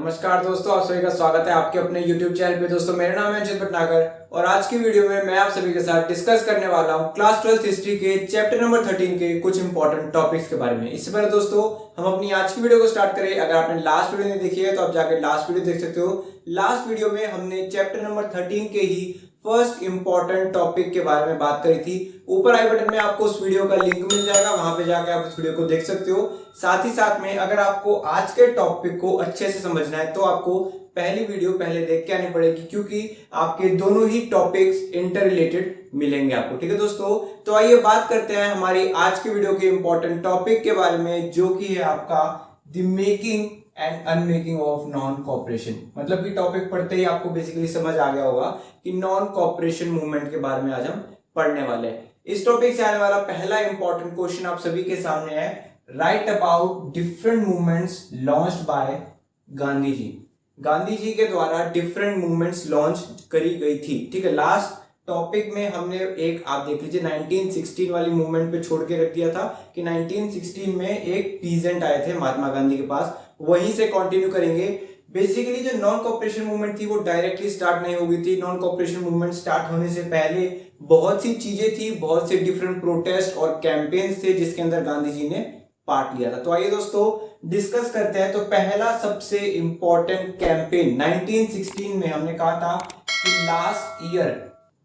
नमस्कार दोस्तों, आप सभी का स्वागत है आपके अपने YouTube चैनल पे। दोस्तों मेरा नाम है अंशित भटनागर और आज की वीडियो में मैं आप सभी के साथ डिस्कस करने वाला हूं क्लास 12th हिस्ट्री के चैप्टर नंबर 13 के कुछ इंपॉर्टेंट टॉपिक्स के बारे में। इससे पहले दोस्तों हम अपनी आज की वीडियो को स्टार्ट करें। अगर आपने लास्ट वीडियो नहीं देखी है तो आप जाकर लास्ट वीडियो देख सकते हो। लास्ट वीडियो में हमने चैप्टर नंबर 13 के ही फर्स्ट इंपॉर्टेंट टॉपिक के बारे में बात करी थी। ऊपर आई बटन में आपको उस वीडियो का लिंक मिल जाएगा, वहां पे जाकर आप उस वीडियो को देख सकते हो। साथ ही साथ में अगर आपको आज के टॉपिक को अच्छे से समझना है तो आपको पहली वीडियो पहले देख के आनी पड़ेगी, क्योंकि आपके दोनों ही टॉपिक्स इंटर रिलेटेड मिलेंगे आपको। ठीक है दोस्तों, तो आइए बात करते हैं हमारी आज की वीडियो के इंपॉर्टेंट टॉपिक के बारे में, जो कि है आपका the making and unmaking of non cooperation. मतलब कि टॉपिक पढ़ते ही आपको बेसिकली समझ आ गया होगा कि नॉन कॉपरेशन मूवमेंट के बारे में आज हम पढ़ने वाले हैं। इस टॉपिक से आने वाला पहला इंपॉर्टेंट क्वेश्चन आप सभी के सामने है, write about different movements launched by Gandhi ji. Gandhi ji के द्वारा डिफरेंट मूवमेंट्स लॉन्च करी गई थी। ठीक है, लास्ट टॉपिक में हमने एक आप देख लीजिए 1916 वाली मूवमेंट पे छोड़ के रख दिया था कि 1916 में एक पीजेंट आए थे महात्मा गांधी के पास, वहीं से कंटिन्यू करेंगे। बेसिकली जो नॉन कॉपरेशन मूवमेंट थी वो डायरेक्टली स्टार्ट नहीं हो गई थी। नॉन कॉपरेशन मूवमेंट स्टार्ट होने से पहले बहुत सी चीजें थी, बहुत से डिफरेंट प्रोटेस्ट और कैंपेन्स थे जिसके अंदर गांधी जी ने पार्ट लिया था। तो आइए दोस्तों डिस्कस करते हैं। तो पहला सबसे इंपॉर्टेंट कैंपेन 1916 में हमने कहा था कि लास्ट ईयर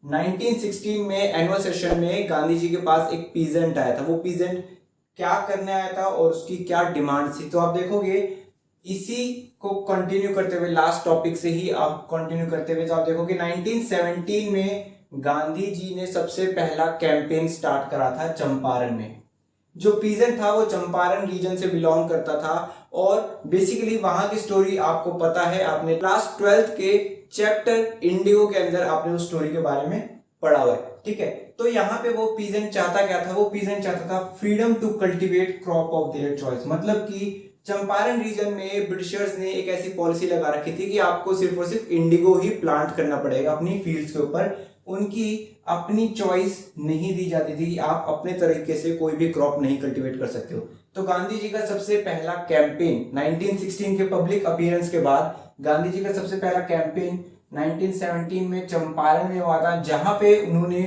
1916 में एनुअल सेशन में गांधी जी के पास एक पीजेंट आया था। वो पीजेंट क्या करने आया था और उसकी क्या डिमांड थी, तो आप देखोगे इसी को कंटिन्यू करते हुए लास्ट टॉपिक से ही आप कंटिन्यू करते हुए तो आप देखोगे 1917 में गांधी जी ने सबसे पहला कैंपेन स्टार्ट करा था चंपारण में। जो पीजेंट था वो चंपारण रीजन से बिलोंग करता था और बेसिकली वहां की स्टोरी आपको पता है, आपने क्लास 12th के चैप्टर इंडिगो के अंदर आपने उस स्टोरी के बारे में पढ़ा हुआ है। ठीक है, तो यहाँ पे वो पीजेंट चाहता क्या था, वो पीजेंट चाहता था freedom to cultivate crop of their choice. मतलब कि चंपारण रीजन में ब्रिटिशर्स ने एक ऐसी पॉलिसी लगा रखी थी कि आपको सिर्फ और सिर्फ इंडिगो ही प्लांट करना पड़ेगा अपनी फील्ड्स के ऊपर। उनकी अपनी चॉइस नहीं दी जाती थी कि आप अपने तरीके से कोई भी क्रॉप नहीं कल्टीवेट कर सकते हो। तो गांधी जी का सबसे पहला कैंपेन 1916 के पब्लिक अपीयरेंस के बाद गांधी जी का सबसे पहला कैंपेन 1917 में चंपारण में हुआ था, जहां पे उन्होंने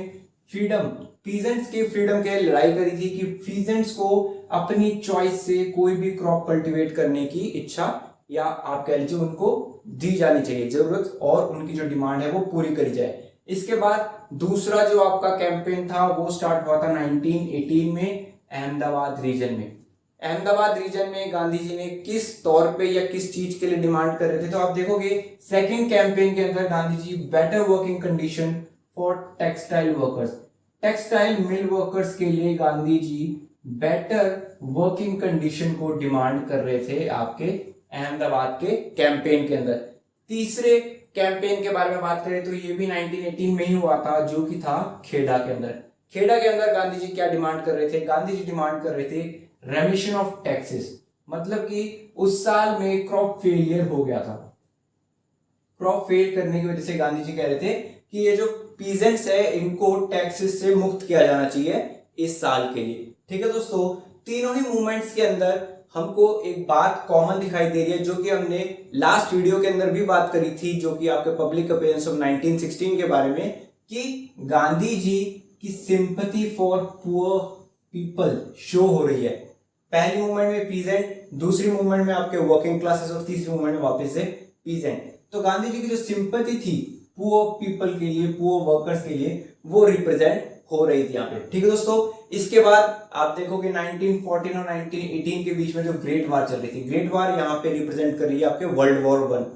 फ्रीडम, पीजेंट्स के फ्रीडम के लिए लड़ाई करी थी कि पीजेंट्स को अपनी चॉइस से कोई भी क्रॉप कल्टीवेट करने की इच्छा या आप कह लीजिए उनको दी जानी चाहिए जरूरत, और उनकी जो डिमांड है वो पूरी करी जाए। इसके बाद दूसरा जो आपका कैंपेन था वो स्टार्ट हुआ था 1918 में अहमदाबाद रीजन में। अहमदाबाद रीजन में गांधी जी ने किस तौर पे या किस चीज के लिए डिमांड कर रहे थे, तो आप देखोगे सेकंड कैंपेन के अंदर Gandhi ji better working condition for textile workers, textile mill workers के लिए Gandhi ji better working condition को डिमांड कर रहे थे आपके अहमदाबाद के कैंपेन के अंदर। तीसरे कैंपेन के बारे में बात करें तो ये भी 1918 में ही हुआ था, जो कि था खेड़ा के अंदर। खेड़ा के अंदर गांधी जी क्या डिमांड कर रहे थे, गांधी जी डिमांड कर रहे थे रेमिशन ऑफ टैक्सेस। मतलब कि उस साल में क्रॉप फेलियर हो गया था। क्रॉप फेल करने की वजह से गांधी जी कह रहे थे कि ये जो पीजेंट्स है इनको टैक्सेस से मुक्त किया जाना चाहिए इस साल के लिए। ठीक है दोस्तों, तीनों ही मूवमेंट्स के अंदर हमको एक बात कॉमन दिखाई दे रही है, जो कि हमने लास्ट वीडियो के अंदर भी बात करी थी, जो कि आपके पब्लिक अपीयरेंस ऑफ 1916 के बारे में, कि गांधी जी की sympathy for poor people show हो रही है। पहली मूवमेंट में पीजेंट, दूसरी मूवमेंट में आपके वर्किंग क्लासेस और तीसरी मूवमेंट में वापस से पीजेंट। तो गांधी जी की जो सिंपैथी थी पुअर पीपल के लिए, पुअर वर्कर्स के लिए, वो रिप्रेजेंट हो रही थी यहाँ पे। ठीक है दोस्तों, इसके बाद आप देखोगे 1914 और 1918 के बीच में जो ग्रेट वार चल रही थी, ग्रेट वार यहाँ पे रिप्रेजेंट कर रही है आपके वर्ल्ड वॉर 1।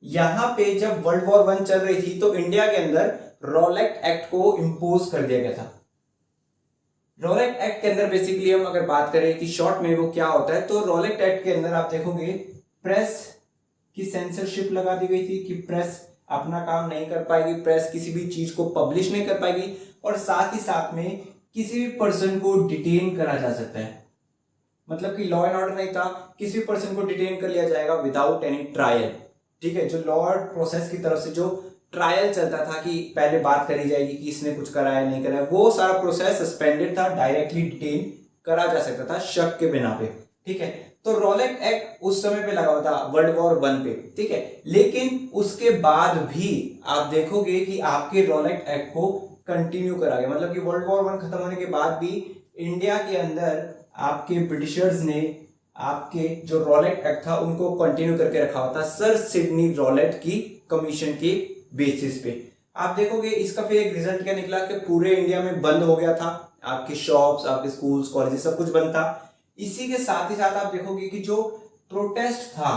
यहाँ पे जब वर्ल्ड वॉर 1 चल रही थी तो इंडिया के अंदर रॉलेट एक्ट को इंपोज कर दिया गया था। रॉलेट एक्ट के अंदर बेसिकली हम अगर बात करें कि शॉर्ट में वो क्या होता है, तो रॉलेट एक्ट के अंदर आप देखोगे प्रेस की सेंसरशिप लगा दी गई थी कि प्रेस अपना काम नहीं कर पाएगी, प्रेस किसी भी चीज को पब्लिश नहीं कर पाएगी, और साथ ही साथ में किसी भी पर्सन को डिटेन करा जा सकता है। मतलब कि लॉ एंड ऑर्डर नहीं था, किसी भी पर्सन को डिटेन कर लिया जाएगा विदाउट एनी ट्रायल। ठीक है, जो लॉ प्रोसेस की तरफ से जो ट्रायल चलता था कि पहले बात करी जाएगी कि इसने कुछ कराया नहीं कराया, वो सारा प्रोसेस सस्पेंडेड था, डायरेक्टली डिटेन करा जा सकता था शक के बिना पे। ठीक है, तो रॉलेट एक्ट उस समय पे लगा हुआ था वर्ल्ड वॉर 1 पे, ठीक है। लेकिन उसके बाद भी आप देखोगे कि आपके रॉलेट एक्ट को कंटिन्यू करा गया, मतलब कि वर्ल्ड वॉर 1 खत्म होने के बाद भी इंडिया के अंदर आपके ब्रिटिशर्स ने आपके जो रॉलेट एक्ट था उनको कंटिन्यू करके रखा हुआ था सर सिडनी रॉलेट की कमीशन के बेसिस पे। आप देखोगे इसका फिर एक रिजल्ट क्या निकला कि पूरे इंडिया में बंद हो गया था, आपके शॉप्स, आपके स्कूल्स, कॉलेजेस सब कुछ बंद था। इसी के साथ ही साथ आप देखोगे कि जो प्रोटेस्ट था,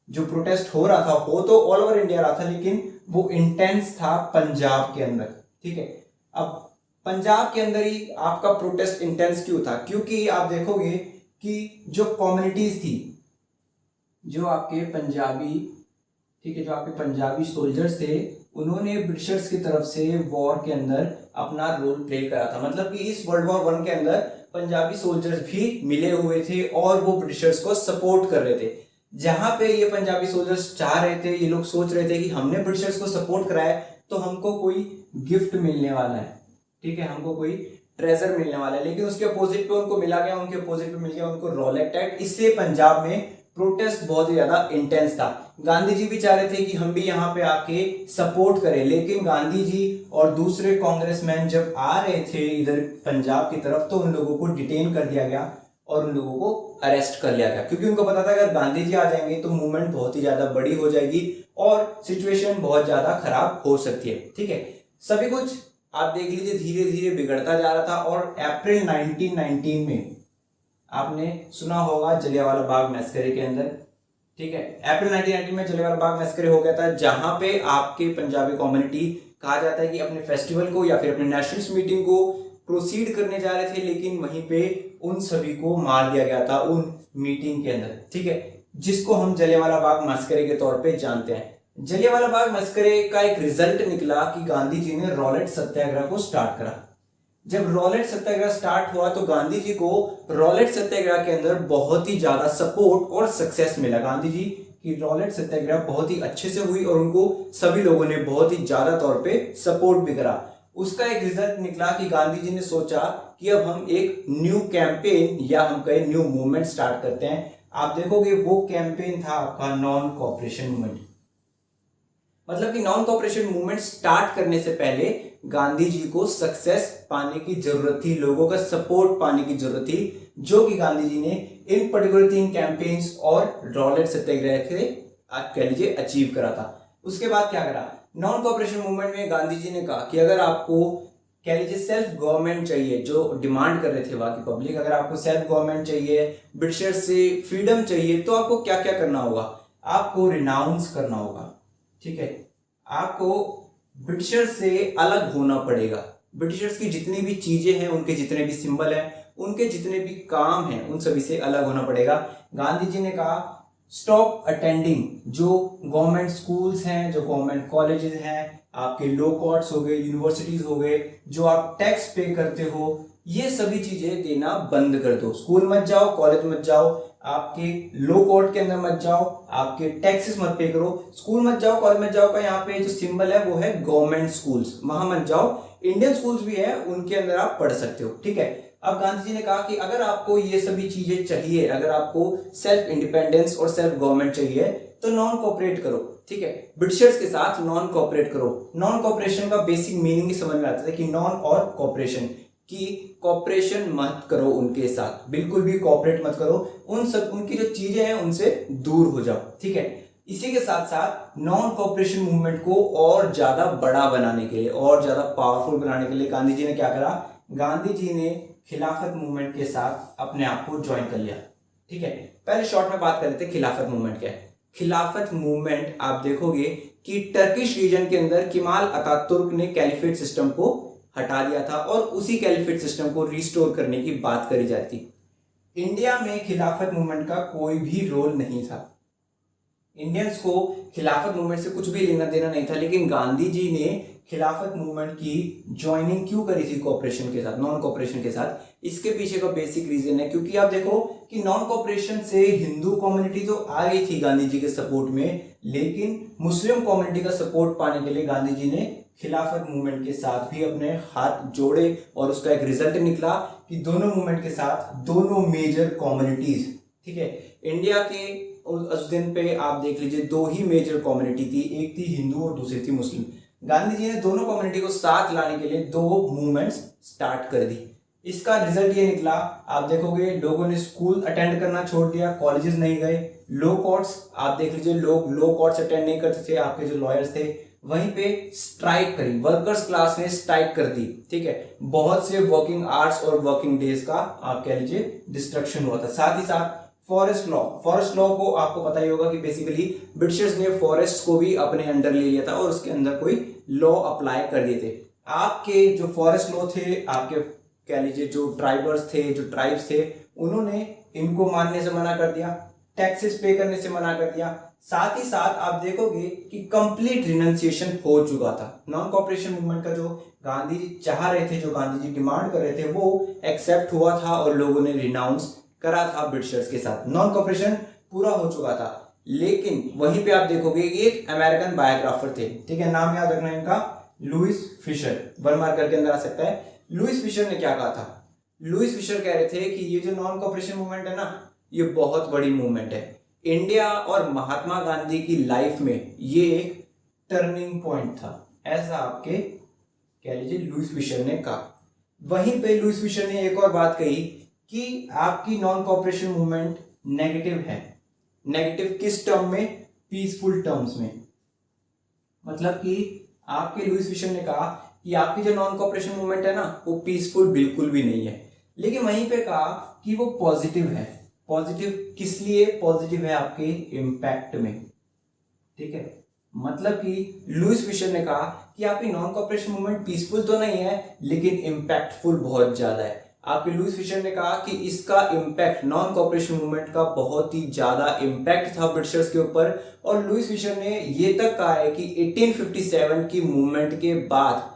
जो प्रोटेस्ट हो रहा था वो तो ऑल ओवर इंडिया रहा था, लेकिन वो इंटेंस था पंजाब के अंदर, ठीक है। अब पंजाब के अंदर ही आपका प्रोटेस्ट इंटेंस क्यों था? क्योंकि आप देखोगे कि जो कम्युनिटीज थी, जो आपके पंजाबी, ठीक है, जो आपके पंजाबी सोल्जर्स थे, उन्होंने ब्रिटिशर्स की तरफ से वॉर के अंदर अपना रोल प्ले करा था। मतलब कि इस वर्ल्ड वॉर 1 के अंदर पंजाबी सोल्जर्स भी मिले हुए थे और वो ब्रिटिशर्स को सपोर्ट कर रहे थे। जहां पे ये पंजाबी सोल्जर्स चाह रहे थे, ये लोग सोच रहे थे कि हमने ब्रिटिशर्स को सपोर्ट कराया तो हमको कोई गिफ्ट मिलने वाला है, ठीक है, हमको कोई ट्रेजर मिलने वाला है। लेकिन उसके अपोजिट पे उनको मिला गया, उनके अपोजिट पे मिल गया उनको रॉलेट एक्ट। इससे पंजाब में प्रोटेस्ट बहुत ही ज्यादा इंटेंस था। गांधी जी भी चाह रहे थे कि हम भी यहाँ पे आके सपोर्ट करें, लेकिन गांधी जी और दूसरे कांग्रेसमैन जब आ रहे थे इधर पंजाब की तरफ तो उन लोगों को डिटेन कर दिया गया और उन लोगों को अरेस्ट कर लिया गया, क्योंकि उनको पता था अगर गांधी जी आ जाएंगे तो मूवमेंट बहुत ही ज्यादा बड़ी हो जाएगी और सिचुएशन बहुत ज्यादा खराब हो सकती है, ठीक है। सभी कुछ आप देख लीजिए धीरे धीरे बिगड़ता जा रहा था और अप्रैल 1919 में आपने सुना होगा जलियांवाला बाग मैसेकर के अंदर, ठीक है, अप्रैल 1919 में जलियांवाला बाग मैसेकर हो गया था, जहां पे आपके पंजाबी कम्युनिटी कहा जाता है कि अपने फेस्टिवल को या फिर अपने नेशनल मीटिंग को प्रोसीड करने जा रहे थे, लेकिन वहीं पे उन सभी को मार दिया गया था उन मीटिंग के अंदर, ठीक है, जिसको हम जलियांवाला बाग मैसेकर के तौर पे जानते हैं। जलियांवाला बाग मैसेकर का एक रिजल्ट निकला कि गांधी जी ने रॉलेट सत्याग्रह को स्टार्ट करा। जब रॉलेट सत्याग्रह स्टार्ट हुआ तो गांधी जी को रॉलेट सत्याग्रह के अंदर बहुत ही ज्यादा सपोर्ट और सक्सेस मिला। गांधी जी की रॉलेट सत्याग्रह बहुत ही अच्छे से हुई और उनको सभी लोगों ने बहुत ही ज्यादा तौर पे सपोर्ट भी करा। उसका एक रिजल्ट निकला कि गांधी जी ने सोचा कि अब हम एक न्यू कैंपेन या हम कहें न्यू मूवमेंट स्टार्ट करते हैं। आप देखोगे वो कैंपेन था आपका नॉन कोऑपरेशन मूवमेंट। मतलब कि नॉन कोऑपरेशन मूवमेंट स्टार्ट करने से पहले गांधी जी को सक्सेस पाने की जरूरत थी, लोगों का सपोर्ट पाने की जरूरत थी, जो कि गांधी जी ने इन पर्टिकुलर 3 कैंपेन्स और रॉलेट सत्याग्रह से आप कह लीजिए अचीव करा था। उसके बाद क्या करा? नॉन कोऑपरेशन मूवमेंट में गांधी जी ने कहा कि अगर आपको कह लीजिए सेल्फ गवर्नमेंट चाहिए, जो डिमांड कर रहे थे वहां की पब्लिक, अगर आपको सेल्फ गवर्नमेंट चाहिए, ब्रिटिशर से फ्रीडम चाहिए, तो आपको क्या क्या करना होगा? आपको रिनाउंस करना होगा, ठीक है, आपको ब्रिटिशर्स से अलग होना पड़ेगा। ब्रिटिशर्स की जितनी भी चीजें हैं, उनके जितने भी सिंबल हैं, उनके जितने भी काम हैं, उन सभी से अलग होना पड़ेगा। गांधी जी ने कहा स्टॉप अटेंडिंग जो गवर्नमेंट स्कूल्स हैं, जो गवर्नमेंट कॉलेजेस हैं, आपके लो कोर्ट्स हो गए, यूनिवर्सिटीज हो गए, जो आप टैक्स पे करते हो, ये सभी चीजें देना बंद कर दो। स्कूल मत जाओ, कॉलेज मत जाओ, आपके लो कोर्ट के अंदर मत जाओ, आपके टैक्सेस मत पे करो, स्कूल मत जाओ, कॉलेज मत जाओ का यहाँ पे जो सिंबल है वो है गवर्नमेंट स्कूल्स, वहां मत जाओ। इंडियन स्कूल्स भी है, उनके अंदर आप पढ़ सकते हो, ठीक है। अब गांधी जी ने कहा कि अगर आपको ये सभी चीजें चाहिए, अगर आपको सेल्फ इंडिपेंडेंस और सेल्फ गवर्नमेंट चाहिए तो नॉन कोऑपरेट करो, ठीक है, ब्रिटिशर्स के साथ नॉन कोऑपरेट करो। नॉन कोऑपरेशन का बेसिक मीनिंग ही समझ में आता है कि नॉन और कोऑपरेशन, कि कोऑपरेशन मत करो उनके साथ, बिल्कुल भी कोऑपरेट मत करो, उन सब उनकी जो चीजें हैं उनसे दूर हो जाओ, ठीक है। इसी के साथ साथ नॉन कोऑपरेशन मूवमेंट को और ज्यादा बड़ा बनाने के लिए, और ज्यादा पावरफुल बनाने के लिए गांधी जी ने क्या करा? गांधी जी ने खिलाफत मूवमेंट के साथ अपने आप को ज्वाइन कर लिया, ठीक है। पहले शॉर्ट में बात कर लेते हैं खिलाफत मूवमेंट क्या है। खिलाफत मूवमेंट आप देखोगे कि टर्किश रीजन के अंदर केमाल अतातुर्क ने कैलिफेट सिस्टम को हटा दिया था और उसी कैलिफेट सिस्टम को रिस्टोर करने की बात करी जाती। इंडिया में खिलाफत मूवमेंट का कोई भी रोल नहीं था, इंडियंस को खिलाफत मूवमेंट से कुछ भी लेना देना नहीं था, लेकिन गांधी जी ने खिलाफत मूवमेंट की ज्वाइनिंग क्यों करी थी कोऑपरेशन के साथ, नॉन कोऑपरेशन के साथ? इसके पीछे का बेसिक रीजन है क्योंकि आप देखो कि नॉन कोऑपरेशन से हिंदू कम्युनिटी तो आ गई थी गांधी जी के सपोर्ट में, लेकिन मुस्लिम कम्युनिटी का सपोर्ट पाने के लिए गांधी जी ने खिलाफत मूवमेंट के साथ भी अपने हाथ जोड़े और उसका एक रिजल्ट निकला कि दोनों मूवमेंट के साथ दोनों मेजर कम्युनिटीज, ठीक है। इंडिया के उस दिन पे आप देख लीजिए दो ही मेजर कम्युनिटी थी, एक थी हिंदू और दूसरी थी मुस्लिम। गांधी जी ने दोनों कम्युनिटी को साथ लाने के लिए दो मूवमेंट्स स्टार्ट कर दी। इसका रिजल्ट ये निकला, आप देखोगे लोगों ने स्कूल अटेंड करना छोड़ दिया, कॉलेजेस नहीं गए, लो कोर्ट्स आप देख लीजिए लोग लो कोर्ट्स अटेंड नहीं करते थे, आपके जो लॉयर्स थे। वहीं पे स्ट्राइक करी, वर्कर्स क्लास ने स्ट्राइक कर दी, ठीक है। बहुत से वर्किंग आवर्स और वर्किंग डेज का आप कह लीजिए डिस्ट्रक्शन हुआ था। साथ ही साथ फॉरेस्ट लॉ को आपको पता ही होगा कि बेसिकली ब्रिटिशर्स ने फॉरेस्ट को भी अपने अंडर ले लिया था और उसके अंदर कोई लॉ अप्लाई कर दिए थे। आपके जो फॉरेस्ट लॉ थे, आपके कह लीजिए जो ट्राइबर्स थे, जो ट्राइब्स थे, उन्होंने इनको मानने से मना कर दिया, टैक्सेस पे करने से मना कर दिया। साथ ही साथ आप देखोगे कि कंप्लीट रिनंसिएशन हो चुका था। नॉन कॉपरेशन मूवमेंट का जो गांधी जी चाह रहे थे, जो गांधी जी डिमांड कर रहे थे, वो एक्सेप्ट हुआ था और लोगों ने रिनाउंस करा था ब्रिटिशर्स के साथ। नॉन कॉपरेशन पूरा हो चुका था। लेकिन वहीं पे आप देखोगे एक अमेरिकन बायोग्राफर थे, ठीक है, नाम याद रखना इनका, लुइस फिशर, वन मार्क करके अंदर आ सकता है। लुइस फिशर ने क्या कहा था? लुइस फिशर कह रहे थे कि ये जो नॉन कॉपरेशन मूवमेंट है ना, ये बहुत बड़ी मूवमेंट है। इंडिया और महात्मा गांधी की लाइफ में ये एक टर्निंग पॉइंट था, ऐसा आपके कह लीजिए लुइस फिशर ने कहा। वहीं पे लुइस फिशर ने एक और बात कही कि आपकी नॉन कॉपरेशन मूवमेंट नेगेटिव है। नेगेटिव किस टर्म में? पीसफुल टर्म्स में। मतलब कि आपके लुइस फिशर ने कहा कि आपकी जो नॉन कॉपरेशन मूवमेंट है ना, वो पीसफुल बिल्कुल भी नहीं है। लेकिन वहीं पे कहा कि वो पॉजिटिव है। पॉजिटिव किस लिए पॉजिटिव है? आपके इम्पैक्ट में, ठीक है। मतलब कि लुइस फिशर ने कहा कि आपकी नॉन कॉपरेशन मूवमेंट पीसफुल तो नहीं है, लेकिन इम्पैक्टफुल बहुत ज्यादा है। आपके लुइस फिशर ने कहा कि इसका इम्पैक्ट, नॉन कॉपरेशन मूवमेंट का बहुत ही ज्यादा इम्पैक्ट था ब्रिटिशर्स के ऊपर। और लुइस फिशर ने ये तक कहा है कि 1857 की मूवमेंट के बाद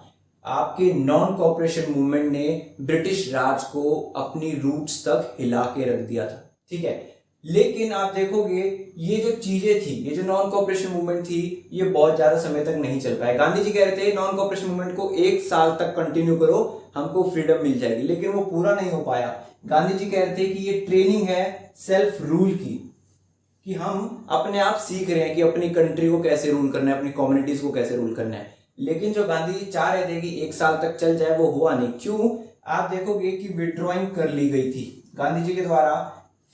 आपके नॉन कॉपरेशन मूवमेंट ने ब्रिटिश राज को अपनी रूट्स तक हिला के रख दिया था, ठीक है। लेकिन आप देखोगे ये जो चीजें थी, ये जो नॉन कॉपरेशन मूवमेंट थी, ये बहुत ज्यादा समय तक नहीं चल पाया। गांधी जी कह रहे थे नॉन कॉपरेशन मूवमेंट को 1 साल तक कंटिन्यू करो, हमको फ्रीडम मिल जाएगी, लेकिन वो पूरा नहीं हो पाया। गांधी जी कह रहे थे कि ये ट्रेनिंग है सेल्फ रूल की, कि हम अपने आप सीख रहे हैं कि अपनी कंट्री को कैसे रूल करना है, अपनी कम्युनिटीज को कैसे रूल करना है। लेकिन जो गांधी जी चाह रहे थे कि 1 साल तक चल जाए, वो हुआ नहीं। क्यों? आप देखोगे कि विड्रॉइंग कर ली गई थी गांधी जी के द्वारा।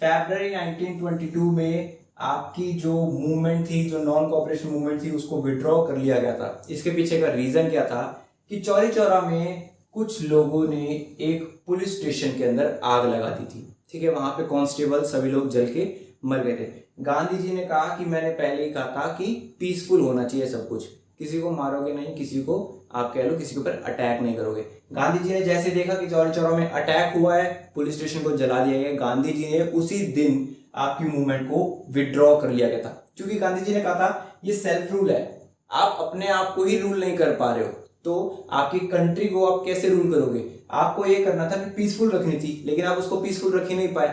फरवरी 1922 में आपकी जो मूवमेंट थी, जो नॉन कॉपरेशन मूवमेंट थी, उसको विड्रॉ कर लिया गया था। इसके पीछे का रीजन क्या था कि चौरी चौरा में कुछ लोगों ने एक पुलिस स्टेशन के अंदर आग लगा दी थी, ठीक है। वहां पे कांस्टेबल सभी लोग जल के मर गए थे। गांधी जी ने कहा कि मैंने पहले ही कहा था कि पीसफुल होना चाहिए सब कुछ, किसी को मारोगे नहीं, किसी को आप कह लो किसी के ऊपर अटैक नहीं करोगे। गांधी जी ने जैसे देखा कि चौरी चौरा में अटैक हुआ है, पुलिस स्टेशन को जला दिया गया, गांधी जी ने उसी दिन आपकी मूवमेंट को विड्रॉ कर लिया गया था। क्योंकि गांधी जी ने कहा था ये सेल्फ रूल है, आप अपने आप को ही रूल नहीं कर पा रहे हो, तो आपकी कंट्री को आप कैसे रूल करोगे? आपको ये करना था कि पीसफुल रखनी थी, लेकिन आप उसको पीसफुल रख ही नहीं पाए।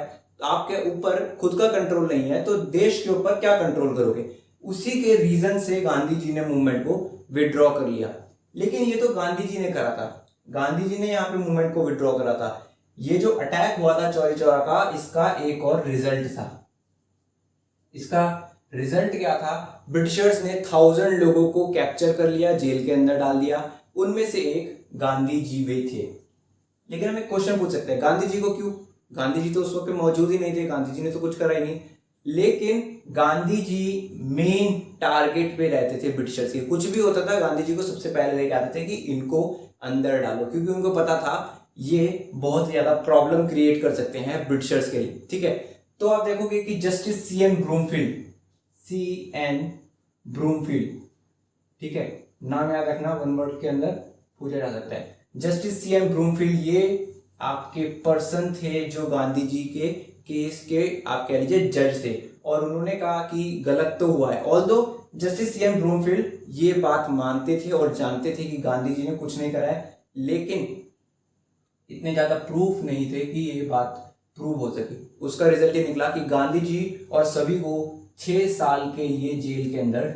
आपके ऊपर खुद का कंट्रोल नहीं है, तो देश के ऊपर क्या कंट्रोल करोगे? उसी के रीजन से गांधी जी ने मूवमेंट को विड्रॉ कर लिया। लेकिन ये तो गांधी जी ने करा था, गांधी जी ने यहाँ पे मूवमेंट को विड्रॉ करा था। ये जो अटैक हुआ था चौरी चौरा का, इसका एक और रिजल्ट था। इसका रिजल्ट क्या था? ब्रिटिशर्स ने 1000 लोगों को कैप्चर कर लिया, जेल के अंदर डाल दिया। उनमें से एक गांधी जी वे थे। लेकिन हम एक क्वेश्चन पूछ सकते हैं, गांधी जी को क्यों? गांधी जी तो उस वक्त मौजूद ही नहीं थे, गांधी जी ने तो कुछ करा ही नहीं। लेकिन गांधी जी मेन टारगेट पे रहते थे ब्रिटिशर्स के। कुछ भी होता था गांधी जी को सबसे पहले लेके आते थे कि इनको अंदर डालो, क्योंकि उनको पता था ये बहुत ज्यादा प्रॉब्लम क्रिएट कर सकते हैं ब्रिटिशर्स के लिए, ठीक है। तो आप देखोगे कि justice CN Broomfield, CN Broomfield, ठीक है, नाम याद रखना, वन वर्ड के अंदर पूछा जा सकता है। जस्टिस CN ब्रूमफील्ड ये आपके पर्सन थे जो गांधी जी के केस के आप कह लीजिए जज थे, और उन्होंने कहा कि गलत तो हुआ है। ऑल्दो जस्टिस CN ब्रूमफील्ड ये बात मानते थे और जानते थे कि गांधी जी ने कुछ नहीं करा है, लेकिन इतने ज्यादा प्रूफ नहीं थे कि ये बात प्रूव हो सके। उसका रिजल्ट ये निकला कि गांधी जी और सभी को 6 साल के लिए जेल के अंदर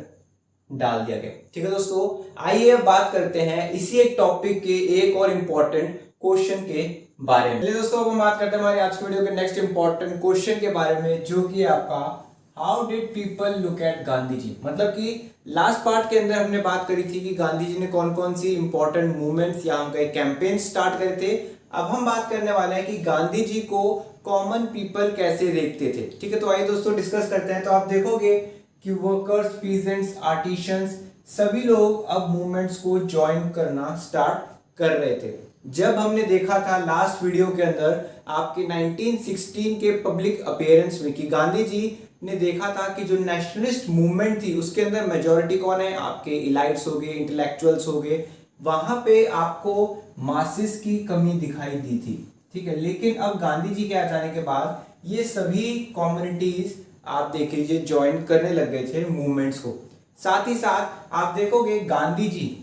डाल दिया गया, ठीक है दोस्तों। आइए अब बात करते हैं इसी एक टॉपिक के एक और इम्पोर्टेंट क्वेश्चन के बारे में। दोस्तों अब हम बात करते हैं हमारी आज की वीडियो के नेक्स्ट इंपॉर्टेंट क्वेश्चन के बारे में, जो कि आपका how did people look at Gandhi ji. मतलब कि लास्ट पार्ट के अंदर हमने बात करी थी कि गांधी जी ने कौन कौन सी इंपॉर्टेंट मूवमेंट्स या हम कहे कैंपेन स्टार्ट करे थे। अब हम बात करने वाले हैं कि गांधी जी को कॉमन पीपल कैसे देखते थे। ठीक है, तो आइए दोस्तों डिस्कस करते हैं। तो आप देखोगे कि वर्कर्स, पीजेंट्स, आर्टिशंस सभी लोग अब मूवमेंट्स को ज्वाइन करना स्टार्ट कर रहे थे। जब हमने देखा था लास्ट वीडियो के अंदर आपके 1916 के पब्लिक अपीयरेंस में कि गांधी जी ने देखा था कि जो नेशनलिस्ट मूवमेंट थी उसके अंदर मेजॉरिटी कौन है, आपके इलाइट्स हो गए, इंटेलेक्चुअल्स हो गए, वहां पे आपको मासेस की कमी दिखाई दी थी। ठीक है, लेकिन अब गांधी जी के आ जाने के बाद ये सभी कम्युनिटीज आप देख लीजिए ज्वाइन करने लग गए थे मूवमेंट्स को। साथ ही साथ आप देखोगे गांधी जी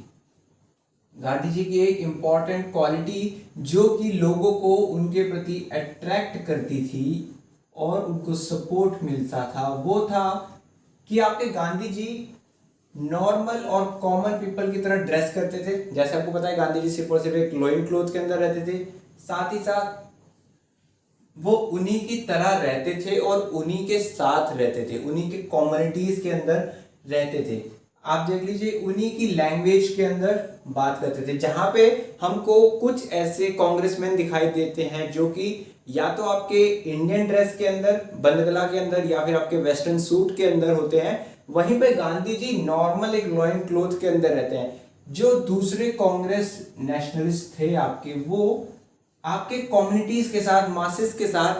की एक इंपॉर्टेंट क्वालिटी जो कि लोगों को उनके प्रति अट्रैक्ट करती थी और उनको सपोर्ट मिलता था, वो था कि आपके गांधी जी नॉर्मल और कॉमन पीपल की तरह ड्रेस करते थे। जैसे आपको पता है गांधी जी सिर्फ और सिर्फ एक लोइन क्लोथ के अंदर रहते थे। साथ ही साथ वो उन्हीं की तरह रहते थे और उन्हीं के साथ रहते थे, उन्हीं के कम्युनिटीज के अंदर रहते थे। आप देख लीजिए उन्हीं की लैंग्वेज के अंदर बात करते थे। जहां पे हमको कुछ ऐसे कांग्रेसमैन दिखाई देते हैं जो कि या तो आपके इंडियन ड्रेस के अंदर, बंदगला के अंदर, या फिर आपके वेस्टर्न सूट के अंदर होते हैं, वहीं पे गांधी जी नॉर्मल एक लॉइन क्लोथ के अंदर रहते हैं। जो दूसरे कांग्रेस नेशनलिस्ट थे आपके, वो आपके कम्युनिटीज के साथ, मासेस के साथ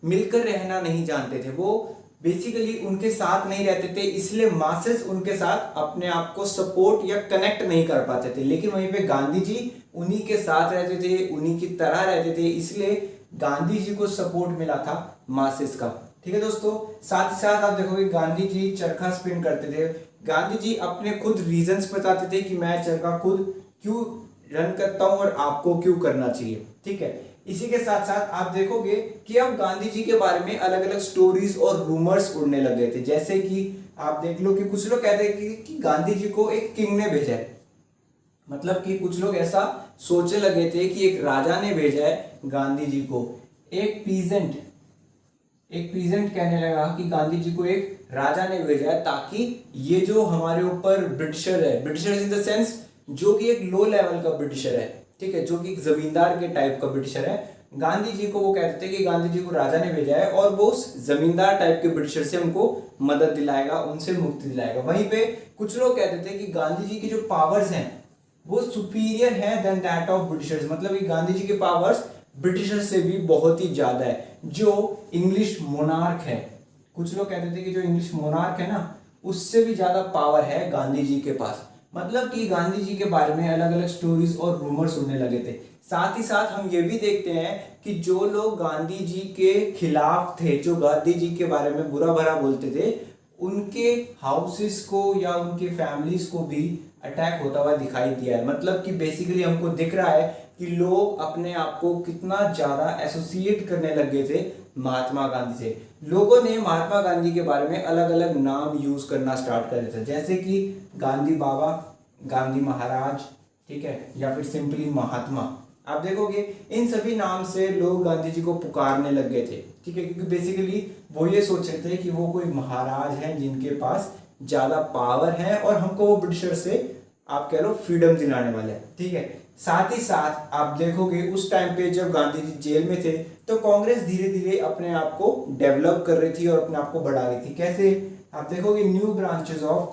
मिलकर रहना नहीं जानते थे। वो बेसिकली उनके साथ नहीं रहते थे, इसलिए मासेस उनके साथ अपने आप को सपोर्ट या कनेक्ट नहीं कर पाते थे। लेकिन वहीं पे गांधी जी उन्हीं के साथ रहते थे, उन्हीं की तरह रहते थे, इसलिए गांधी जी को सपोर्ट मिला था मासेस का। ठीक है दोस्तों, साथ ही साथ आप देखोगे गांधी जी चरखा स्पिन करते थे। गांधी जी अपने खुद रीजंस बताते थे कि मैं चरखा खुद क्यों रन करता हूं और आपको क्यों करना चाहिए। ठीक है, इसी के साथ साथ आप देखोगे कि अब गांधी जी के बारे में अलग अलग स्टोरीज और रूमर्स उड़ने लग गए थे। जैसे कि आप देख लो कि कुछ लोग कहते हैं कि गांधी जी को एक किंग ने भेजा है। मतलब कि कुछ लोग ऐसा सोचने लगे थे कि एक राजा ने भेजा है गांधी जी को। एक पीजेंट कहने लगा कि गांधी जी को एक राजा ने भेजा है ताकि ये जो हमारे ऊपर ब्रिटिशर है, ब्रिटिशर इन द सेंस जो कि एक लो लेवल का ब्रिटिशर है, ठीक है, जो कि एक जमींदार के टाइप का ब्रिटिशर है, गांधी जी को वो कहते थे कि गांधी जी को राजा ने भेजा है और वो उस जमींदार टाइप के ब्रिटिशर से हमको मदद दिलाएगा, उनसे मुक्ति दिलाएगा। वहीं पे कुछ लोग कहते थे कि गांधी जी की जो पावर्स हैं वो सुपीरियर है देन दैट ऑफ ब्रिटिशर्स। मतलब कि गांधी जी के पावर्स ब्रिटिशर से भी बहुत ही ज्यादा है। जो इंग्लिश मोनार्क है, कुछ लोग कहते थे कि जो इंग्लिश मोनार्क है ना, उससे भी ज्यादा पावर है गांधी जी के पास। मतलब कि गांधी जी के बारे में अलग अलग स्टोरीज और रूमर सुनने लगे थे। साथ ही साथ हम ये भी देखते हैं कि जो लोग गांधी जी के खिलाफ थे, जो गांधी जी के बारे में बुरा भला बोलते थे, उनके हाउसेस को या उनके फैमिलीज को भी अटैक होता हुआ दिखाई दिया है। मतलब कि बेसिकली हमको दिख रहा है कि लोग अपने आप को कितना ज्यादा एसोसिएट करने लग गए थे महात्मा गांधी से। लोगों ने महात्मा गांधी के बारे में अलग अलग नाम यूज करना स्टार्ट कर दिया था, जैसे कि गांधी बाबा, गांधी महाराज, ठीक है, या फिर सिंपली महात्मा। आप देखोगे इन सभी नाम से लोग गांधी जी को पुकारने लग गए थे। ठीक है, क्योंकि बेसिकली वो ये सोच रहे थे कि वो कोई महाराज हैं जिनके पास ज्यादा पावर है और हमको वो ब्रिटिशर से आप कह लो फ्रीडम दिलाने वाले हैं। ठीक है, साथ ही साथ आप देखोगे उस टाइम पे जब गांधी जी जेल में थे तो कांग्रेस धीरे धीरे अपने आप को डेवलप कर रही थी और अपने आप को बढ़ा रही थी। कैसे? आप देखोगे न्यू ब्रांचेस ऑफ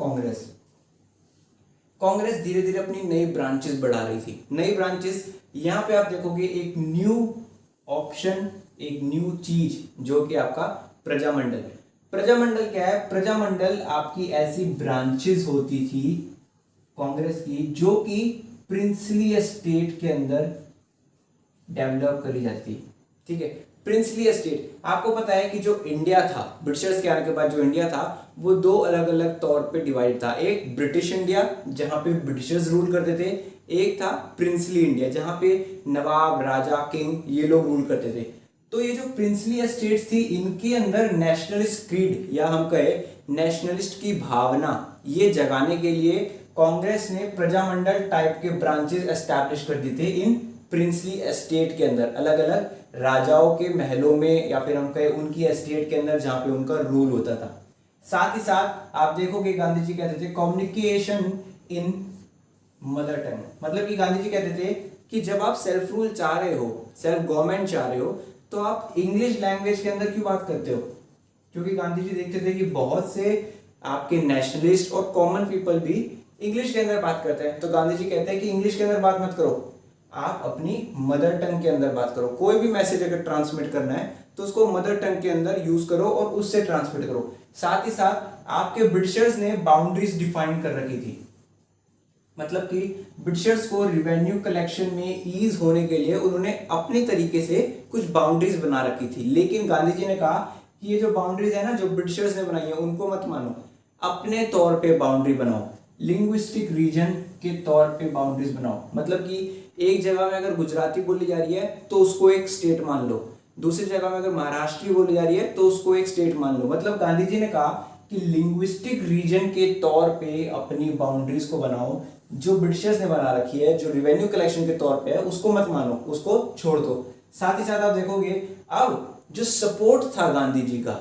कांग्रेस धीरे धीरे अपनी नई ब्रांचेस बढ़ा रही थी। नई ब्रांचेस यहाँ पे आप देखोगे एक न्यू ऑप्शन, एक न्यू चीज जो कि आपका प्रजामंडल। प्रजामंडल क्या है? प्रजामंडल आपकी ऐसी ब्रांचेस होती थी कांग्रेस की जो कि प्रिंसली एस्टेट के अंदर डेवलप करी जाती। ठीक है, प्रिंसली एस्टेट आपको पता है कि जो इंडिया था ब्रिटिशर्स के आने के बाद, जो इंडिया था वो दो अलग अलग तौर पे डिवाइड था। एक ब्रिटिश इंडिया जहां पे ब्रिटिशर्स रूल करते थे, एक था प्रिंसली इंडिया जहां पे नवाब, राजा, किंग ये लोग रूल करते थे। तो ये जो प्रिंसली एस्टेट्स थी इनके अंदर नेशनलिस्ट क्रीड या हम कहे नेशनलिस्ट की भावना ये जगाने के लिए कांग्रेस ने प्रजामंडल टाइप के ब्रांचेस एस्टैब्लिश कर दिए थे इन प्रिंसली एस्टेट के अंदर, अलग अलग राजाओं के महलों में या फिर हम कहें उनकी एस्टेट के अंदर जहाँ पे उनका रूल होता था। साथ ही साथ आप देखोगे गांधी जी कहते थे कम्युनिकेशन इन मदर टंग, मतलब कि गांधी जी कहते थे कि जब आप सेल्फ रूल चाह रहे हो, सेल्फ गवर्नमेंट चाह रहे हो, तो आप इंग्लिश लैंग्वेज के अंदर क्यों बात करते हो? क्योंकि गांधी जी देखते थे कि बहुत से आपके नेशनलिस्ट और कॉमन पीपल भी इंग्लिश के अंदर बात करते हैं। तो गांधी जी कहते हैं कि इंग्लिश के अंदर बात मत करो, आप अपनी मदर टंग के अंदर बात करो। कोई भी मैसेज अगर ट्रांसमिट करना है तो उसको मदर टंग के अंदर यूज करो और उससे ट्रांसमिट करो। साथ ही साथ आपके ब्रिटिशर्स ने बाउंड्रीज डिफाइन कर रखी थी, मतलब कि ब्रिटिशर्स को रिवेन्यू कलेक्शन में ईज होने के लिए उन्होंने अपने तरीके से कुछ बाउंड्रीज बना रखी थी। लेकिन गांधी जी ने कहा कि ये जो बाउंड्रीज है ना, जो ब्रिटिशर्स ने बनाई है, उनको मत मानो, अपने तौर पे बाउंड्री बनाओ, लिंग्विस्टिक रीजन के तौर पे बाउंड्रीज बनाओ। मतलब कि एक जगह में अगर गुजराती बोली जा रही है तो उसको एक स्टेट मान लो, दूसरी जगह में अगर महाराष्ट्री बोली जा रही है तो उसको एक स्टेट मान लो। मतलब गांधी जी ने कहा कि लिंग्विस्टिक रीजन के तौर पे अपनी बाउंड्रीज को बनाओ। जो ब्रिटिशर्स ने बना रखी है, जो रिवेन्यू कलेक्शन के तौर पे है, उसको मत मानो, उसको छोड़ दो। साथ ही साथ आप देखोगे अब जो सपोर्ट था गांधी जी का,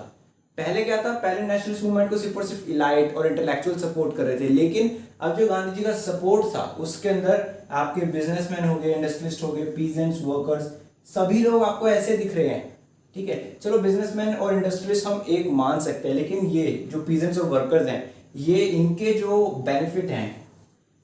पहले क्या था, पहले नेशनलिस्ट मूवमेंट को सिर्फ और सिर्फ इलाइट और इंटेलेक्चुअल सपोर्ट कर रहे थे। लेकिन अब जो गांधी जी का सपोर्ट था उसके अंदर आपके बिजनेसमैन हो गए, इंडस्ट्रियलिस्ट हो गए, पीजेंट्स, वर्कर्स, सभी लोग आपको ऐसे दिख रहे हैं। ठीक है, चलो बिजनेसमैन और इंडस्ट्रियलिस्ट हम एक मान सकते हैं, लेकिन ये जो पीजेंट्स और वर्कर्स हैं, ये इनके जो बेनिफिट हैं,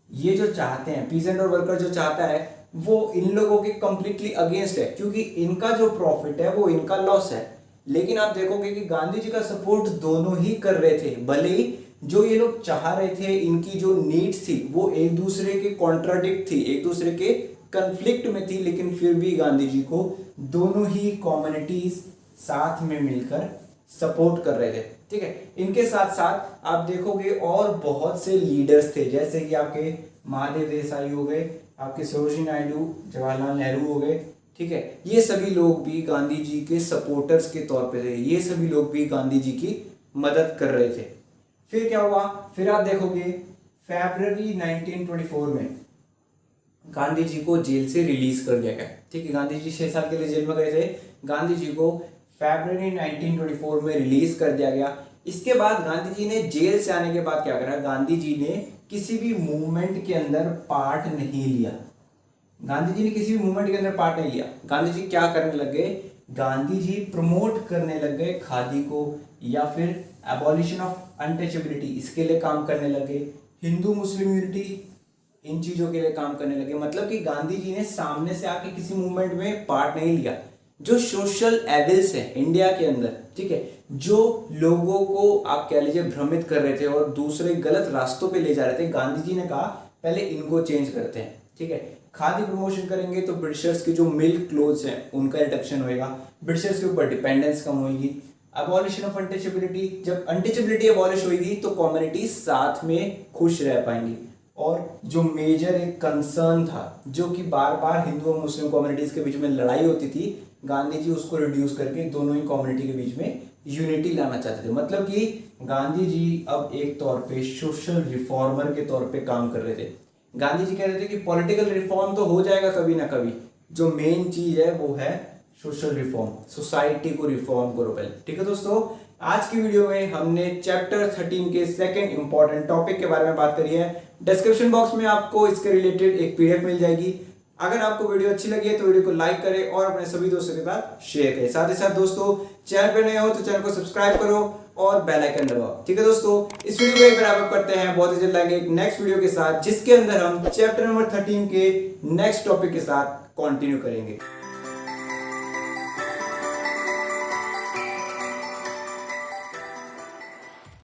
ये जो चाहते हैं, पीजेंट और वर्कर जो चाहता है, वो इन लोगों के कंप्लीटली अगेंस्ट है, क्योंकि इनका जो प्रॉफिट है वो इनका लॉस है। लेकिन आप देखोगे कि गांधी जी का सपोर्ट दोनों ही कर रहे थे, भले ही जो ये लोग चाह रहे थे, इनकी जो नीड्स थी वो एक दूसरे के कॉन्ट्राडिक्ट थी, एक दूसरे के कंफ्लिक्ट में थी, लेकिन फिर भी गांधी जी को दोनों ही कम्युनिटीज साथ में मिलकर सपोर्ट कर रहे थे। ठीक है, इनके साथ साथ आप देखोगे और बहुत से लीडर्स थे, जैसे कि आपके महादेव देसाई हो गए, आपके सरोजिनी नायडू, जवाहरलाल नेहरू हो गए। ठीक है, ये सभी लोग भी गांधी जी के सपोर्टर्स के तौर पे थे, ये सभी लोग भी गांधी जी की मदद कर रहे थे। फिर क्या हुआ, फिर आप देखोगे फरवरी 1924 में गांधी जी को जेल से रिलीज कर दिया गया। ठीक है, गांधी जी 6 साल के लिए जेल में गए थे, गांधी जी को फरवरी 1924 में रिलीज कर दिया गया। इसके बाद गांधी जी ने जेल से आने के बाद क्या करा, गांधी जी ने किसी भी मूवमेंट के अंदर पार्ट नहीं लिया। गांधी जी ने किसी भी मूवमेंट के अंदर पार्ट नहीं लिया। गांधी जी क्या करने लगे, गांधी जी प्रमोट करने लग गए खादी को, या फिर एबॉलिशन ऑफ अनटचेबिलिटी, इसके लिए काम करने लगे, हिंदू मुस्लिम यूनिटी, इन चीजों के लिए काम करने लगे। मतलब कि गांधी जी ने सामने से आके किसी मूवमेंट में पार्ट नहीं लिया। जो सोशल एविल्स है इंडिया के अंदर, ठीक है, जो लोगों को आप कह लीजिए भ्रमित कर रहे थे और दूसरे गलत रास्तों पे ले जा रहे थे, गांधी जी ने कहा पहले इनको चेंज करते हैं। ठीक है, खादी प्रमोशन करेंगे तो ब्रिटिशर्स के जो मिल्क क्लोथ्स हैं उनका रिडक्शन होएगा, ब्रिटिशर्स के ऊपर डिपेंडेंस कम होगी। अबॉलिशन ऑफ अनटचेबिलिटी, जब अनटचेबिलिटी अबॉलिश होगी तो कम्युनिटी साथ में खुश रह पाएंगी। और जो मेजर एक कंसर्न था, जो कि बार बार हिंदू और मुस्लिम कम्युनिटीज के बीच में लड़ाई होती थी, गांधी जी उसको रिड्यूस करके दोनों ही कम्युनिटी के बीच में यूनिटी लाना चाहते थे। मतलब कि गांधी जी अब एक तौर पे सोशल रिफॉर्मर के तौर पे काम कर रहे थे। गांधी जी कह रहे थे कि पॉलिटिकल रिफॉर्म तो हो जाएगा कभी ना कभी, जो मेन चीज है वो है सोशल रिफॉर्म, सोसाइटी को रिफॉर्म करो पहले। ठीक है दोस्तों, आज की वीडियो में हमने चैप्टर 13 के सेकंड इंपॉर्टेंट टॉपिक के बारे में बात करी है। डिस्क्रिप्शन बॉक्स में आपको इसके रिलेटेड एक पीडीएफ मिल जाएगी। अगर आपको वीडियो अच्छी लगी है तो वीडियो को लाइक करें और अपने सभी दोस्तों के साथ शेयर करें। साथ ही साथ दोस्तों, चैनल पे नए हो तो चैनल को सब्सक्राइब करो और बेल आइकन दबाओ। ठीक है दोस्तों, इस वीडियो को यहीं पर रैप अप करते हैं। बहुत ही जल्द आएंगे एक नेक्स्ट वीडियो के साथ, जिसके अंदर हम चैप्टर नंबर 13 के नेक्स्ट टॉपिक के साथ कंटिन्यू करेंगे।